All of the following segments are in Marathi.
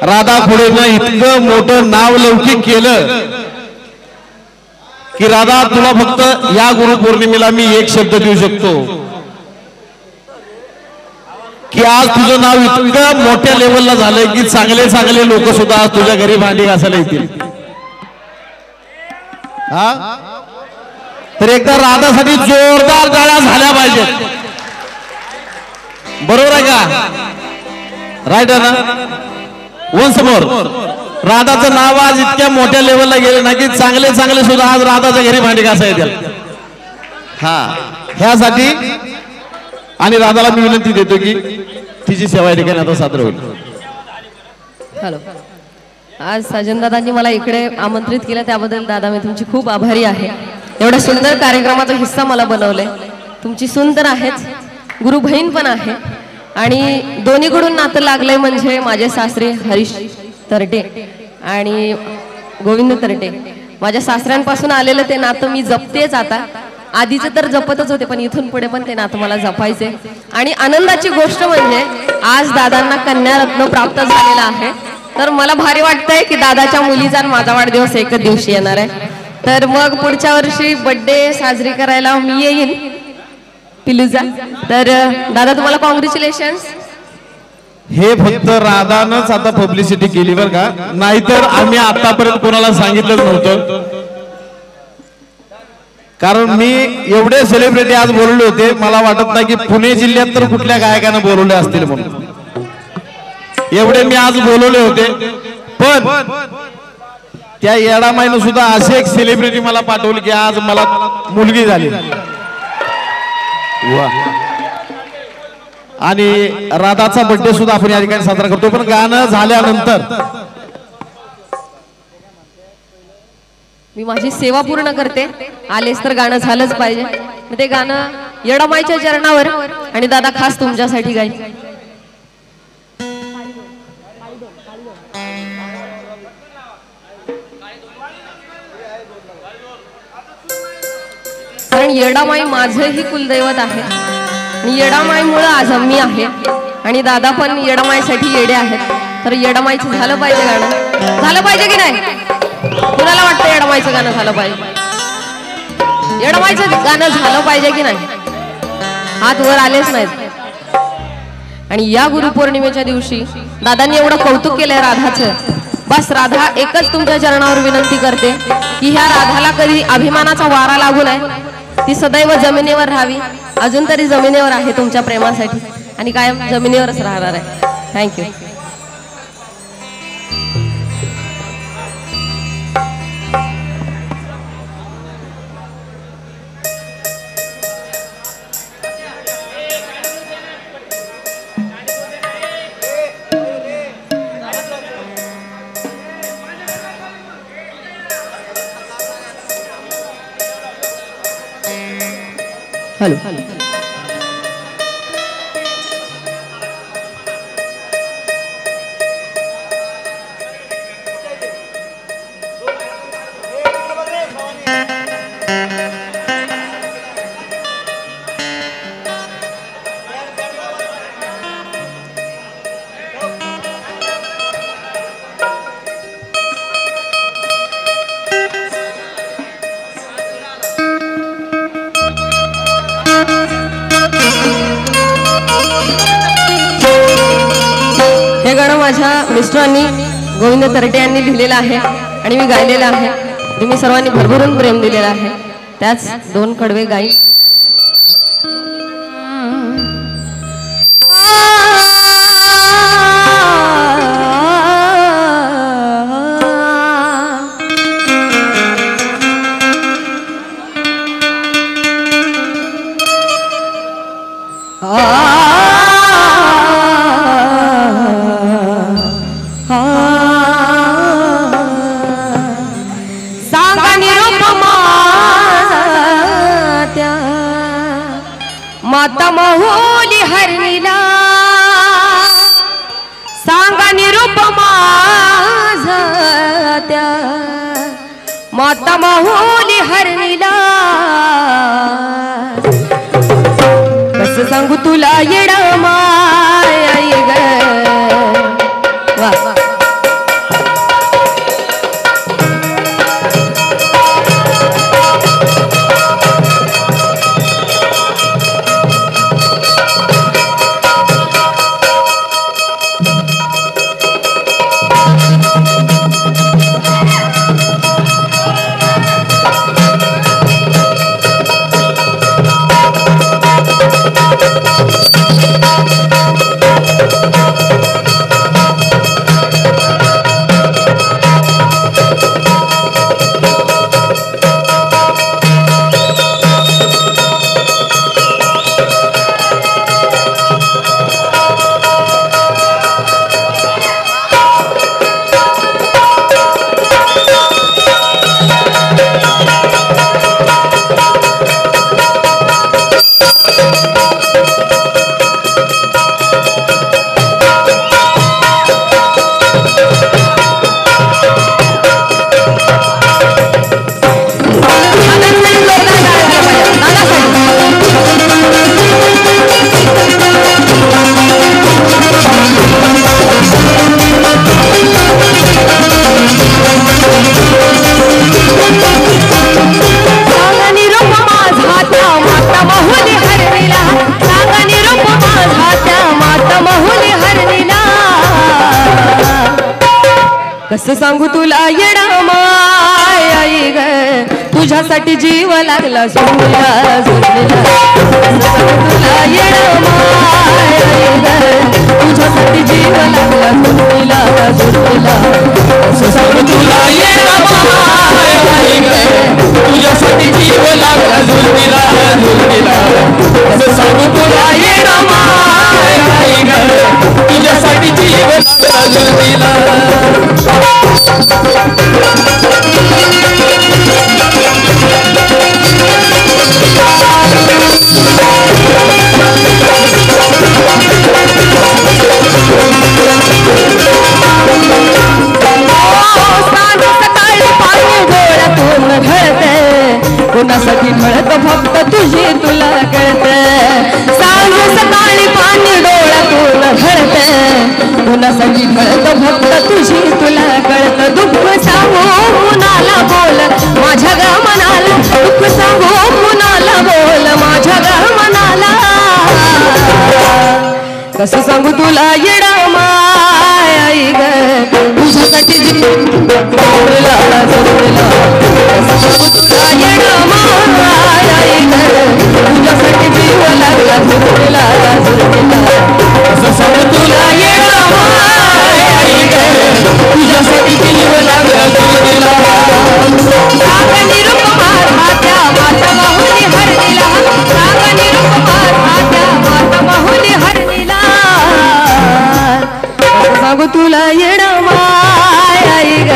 राधा खोडेनं इतकं मोठं नाव लौकिक केलं की राधा तुला फक्त या गुरुपौर्णिमेला मी एक शब्द देऊ शकतो की आज तुझं नाव इतकं मोठ्या लेवलला झालंय की चांगले चांगले लोक सुद्धा आज तुझ्या घरी भांडी घासायला येतील। हा तर एकदा राधासाठी जोरदार टाळ्या झाल्या पाहिजेत, बरोबर आहे का? राईट आहे ना? वन्स मोर, राधाचं नाव आज इतक्या मोठ्या लेवलला गेलं ना की चांगले चांगले सुद्धा आज राधाच्या घरी भांडी घासायला येतील। हा ह्यासाठी आणि राधाला मी विनंती देतो की तिची सेवा या ठिकाणी आता सादर होईल। हॅलो, आज सजनदादांनी मला इकडे आमंत्रित केलं त्याबद्दल दादा मी तुमची खूप आभारी आहे। एवढा सुंदर कार्यक्रमाचा हिस्सा मला बनवले, तुमची सुंदर आहेच, गुरु बहीण पण आहे आणि दोन्हीकडून नातं लागलंय म्हणजे माझे सासरे हरीश तरटे आणि गोविंद तरटे, माझ्या सासऱ्यांपासून आलेलं ते नातं मी जपतेच आता। आधीचं तर जपतच होते पण इथून पुढे पण ते नातं मला जपायचे। आणि आनंदाची गोष्ट म्हणजे आज दादांना कन्यारत्न प्राप्त झालेला आहे, तर मला भारी वाटतंय की दादाच्या मुलीचा माझा वाढदिवस एकच दिवशी येणार आहे, तर मग पुढच्या वर्षी बर्थडे साजरी करायला मी येईन पिलूजा। तर दादा तुम्हाला कॉंग्रॅच्युलेशन्स। हे फक्त राधानंच आता पब्लिसिटी केली बरं का, नाहीतर आम्ही आतापर्यंत कोणाला सांगितलंच नव्हतं, कारण मी एवढे सेलिब्रिटी आज बोलवले होते मला वाटत नाही की पुणे जिल्ह्यात तर कुठल्या गायकानं बोलवले असतील म्हणून, एवढे मी आज बोलवले होते। पण त्या येडामाईनं सुद्धा असे एक सेलिब्रिटी मला पाठवली की आज मला मुलगी झाली आणि राधाचा बर्थडे सुद्धा आपण या ठिकाणी साजरा करतो। पण गाणं झाल्यानंतर मी माझी सेवा पूर्ण करते, आलेच तर गाणं झालंच पाहिजे, मग ते गाणं येडामाईच्या चरणावर आणि दादा खास तुमच्यासाठी गाईल। कारण येडामाई माझंही कुलदैवत आहे आणि येडामाईमुळे आज मी आहे आणि दादा पण येडामाईसाठी येडे आहेत, तर येडामाईचं झालं पाहिजे गाणं, झालं पाहिजे की नाही? कुणाला वाटतं येडामाईचं गाणं झालं पाहिजे? येडामाईचं गाणं झालं पाहिजे की नाही? हात वर आलेच नाहीत। आणि या गुरुपौर्णिमेच्या दिवशी दादांनी एवढं कौतुक केलंय राधाचं, बस राधा एकच तुमच्या चरणावर विनंती करते की ह्या राधाला कधी अभिमानाचा वारा लागू नये, ती सदैव जमिनीवर राहावी, अजून तरी जमिनीवर आहे तुमच्या प्रेमासाठी आणि कायम जमिनीवरच राहणार आहे। थँक्यू। हॅलो, हे गाणं माझ्या मिस्टरांनी गोविंद तरटे यांनी लिहिलेलं आहे आणि मी गायलेलं आहे, तुम्ही सर्वांनी भरभरून प्रेम दिलेलं आहे, त्याच दोन कडवे गाई। माता महोली हरणीला सांगा निरूप माझ्या, माता महोली हरणीला कसं सांगू तुला येडा माय ग। वा कसं सांगू तुला येडा माय आई ग तुझ्यासाठी जीव लागला झुरमिला झुरमिला कसं सांगू तुला येडा माय आई ग तुझ्यासाठी जीव लागला झुरमिला झुरमिला कसं सांगू तुला येडा माय आई ग तुझ्यासाठी जीव लागला झुरमिला झुरमिला कसं सांगू तुला येडा माय आई ग तुझ्यासाठी जीव लागला झुरमिला कोणासाठी ढळत फक्त तुझी तुला कळते सांग सकाळी पाणी डोळ्यातून ढळते कोणासाठी ढळत फक्त तुझी तुला कळत दुःख सांगू कुणाला बोल माझ्या ग मनाला दुःख सांगू कुणाला बोल माझ्या ग मनाला कसं सांगू तुला येडा माय आई ग तुझ्यासाठी जीव लागला झुरमिला कसं सांगू तुला येडा माय आई ग तुझ्यासाठी जीव लागला झुरमिला झुरमिला कसं सांगू तुला येडा माय आई ग तुझ्यासाठी जीव लागला झुरमिला सांग निरुपमा राहत्या माता माहुली हरणीला सांग निरुपमा राहत्या माता माहुली हरणीला सांगू तुला येडा माय आई ग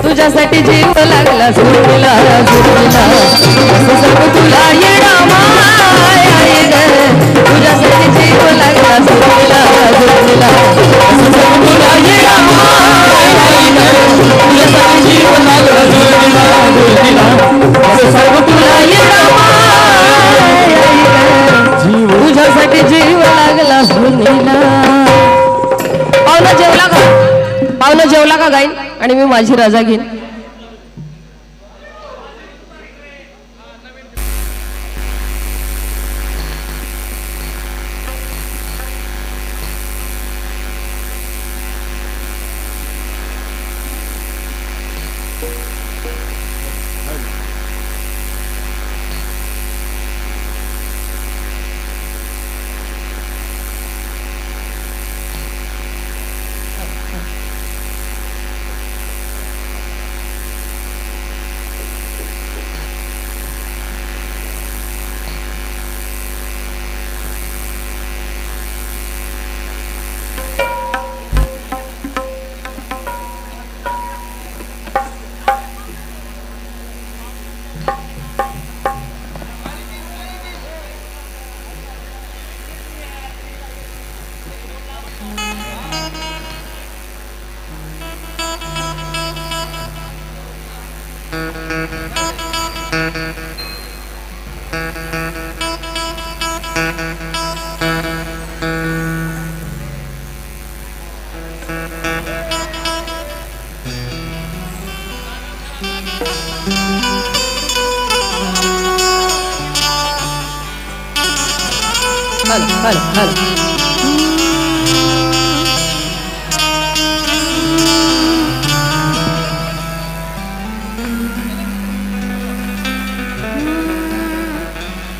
तुझ्यासाठी जीव लागला झुरमिला झुरमिला असं सांगू तुला येडा माय आई ग तुझ्यासाठी जीव लागला झुरमिला झुरमिला असं सांगू तुला येडा माय आई ग तुझ्यासाठी जीव लागला झुरमिला झुरमिला असं सांगू तुला येडा माय आई ग तुझ्यासाठी जीव लागला झुरमिला पाहुणा जेवला का गाईन आणि मी माझी रजा घेईन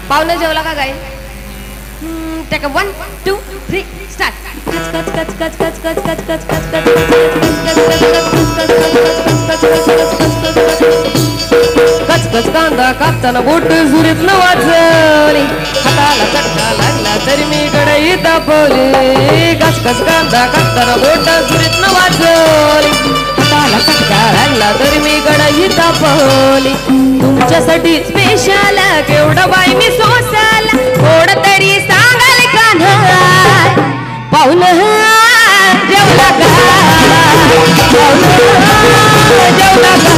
पाहुणे जेवला का गाई टेक 1 2 3 स्टार्ट कचकच कांदा कापताना बोट झुरीत न वाजली हाताला चटका लागला तरी मी कढई तापवली कचकच कांदा कापताना बोट झुरीत न वाजली हाताला चटका लागला तरी मी कढई तापवली तुमच्यासाठी स्पेशल केवढं बाई मी सोसाल थोडं तरी सांगाल का नाही पाहुणं जेवला का पाहुणं जेवला का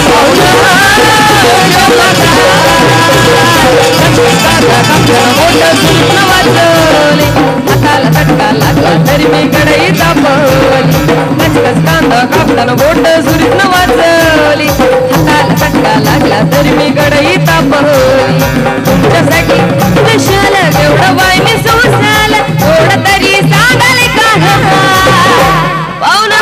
पाहुणं जेवला का हाताला चटका लागला तरी मी कढई तापवली कचकच कांदा कापताना बोट सुरीत न वाजवली हाताला चटका लागला तरी मी कढई तापवली तुमच्यासाठी स्पेशल केवढं बाई मी सोसाल थोडं तरी सांगाल का पाहुणं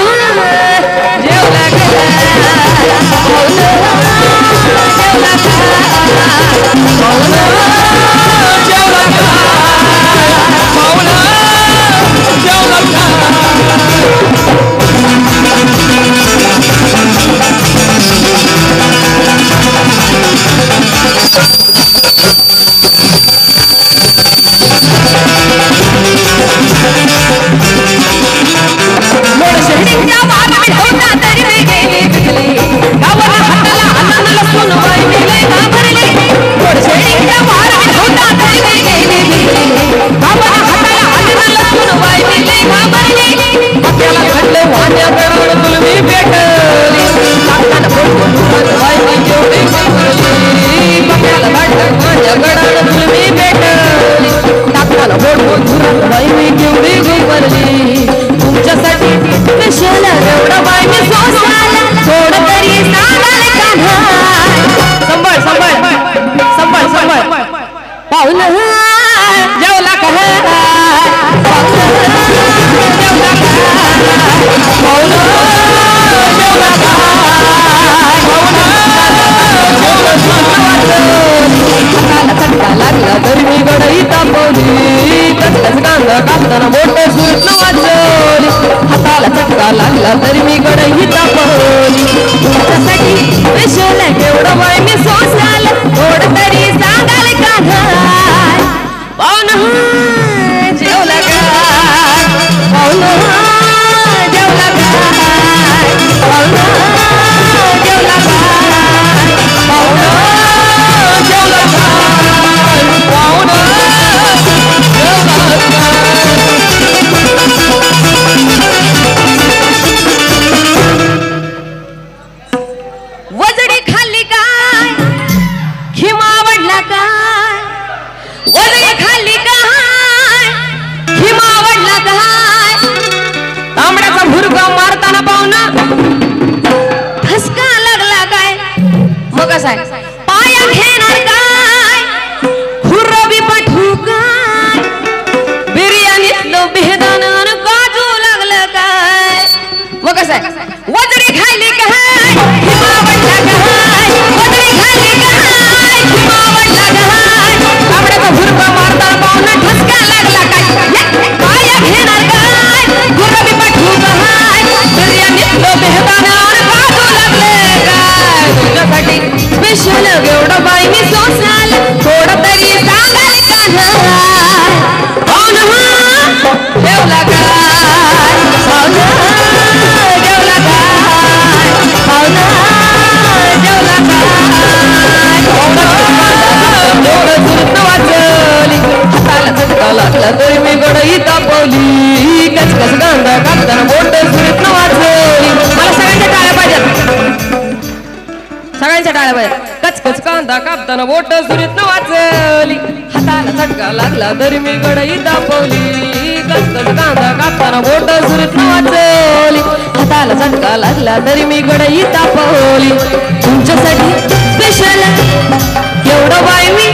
मोड शहरीच्या वाट होता तरी मी गेली बिकली गावाला हाताला आला लसून बाई मी लय घाबरली मोड शहरीच्या वाट होता तरी मी गेली बिकली गावाला हाताला आला लसून बाई मी लय घाबरली पक्याला घडलं वाण्या गडावर तुलमी भेटली लागताना बोलून बाई मी केवढी घाबरली पक्याला घडलं वाण्या गडावर तुलमी भेटली लागताना बोलून बाई मी केवढी घाबरली तुमच्यासाठी स्पेशल एवढं बाई मी सोसायला थोडं तरी सांगाल का संभाळ संभाळ संभाळ संभाळ पाहुणं जेवला का जेवला का पाहुणं जेवला का चटका लागला तरी मी गडई तापवली कसलंच कांदा कापताना मोठं सुरत वाजवली हाताला चटका लागला तरी मी गडई तापवली तुमच्यासाठी स्पेशल केवढं बाई मी सोसाल थोडं तरी सांगाल का पाहुणं जेवला का पाहुणं जेवला का पाहुणं जेवला का पाहुणं जेवला का पाहुणं वजडी खाल्ली काय खिमा आवडला काय वजडी खाल्ली काय खिमा आवडला काय तांबड्याचा भुरगा मारताना पाहुणा ठसका लागला काय मग कसं आहे पाया घेणार काय खुर्रबी पाठवू काय बिर्याणीतलं बेदान काजू लागलं काय मग कसं आहे वजडी खाल्ली काय खिमा आवडला काय वजडी खाल्ली काय खिमा आवडला काय तांबड्याचा भुरगा मारताना पाहुणा ठसका लागला काय पाया घेणार काय खुर्रबी पाठवू काय बिर्याणीतलं बेदान काजू लागलं काय तुझ्यासाठी स्पेशल एवढं बाई मी सोसाल थोडं तरी सांगाल का पाहुणं जेवला काय पाहुणं जेवला काय पाहुणं जेवला काय एवढं सुरत वाजवली हाताला चटका लागला तरी मी गडई तापवली कचकच कांदा कापताना मोठं सुरत वाजवली मला सगळ्यांच्या टाळ्या पाहिजेत सगळ्यांच्या टाळ्या पाहिजेत कचकच कांदा कापताना बोट सुरीत वाचली हाताला चटका लागला तरी मी गडई तापवली कचकच कांदा कापताना बोट सुरीत वाचली हाताला चटका लागला तरी मी गडई तापवली तुमच्यासाठी स्पेशल एवढं बाई मी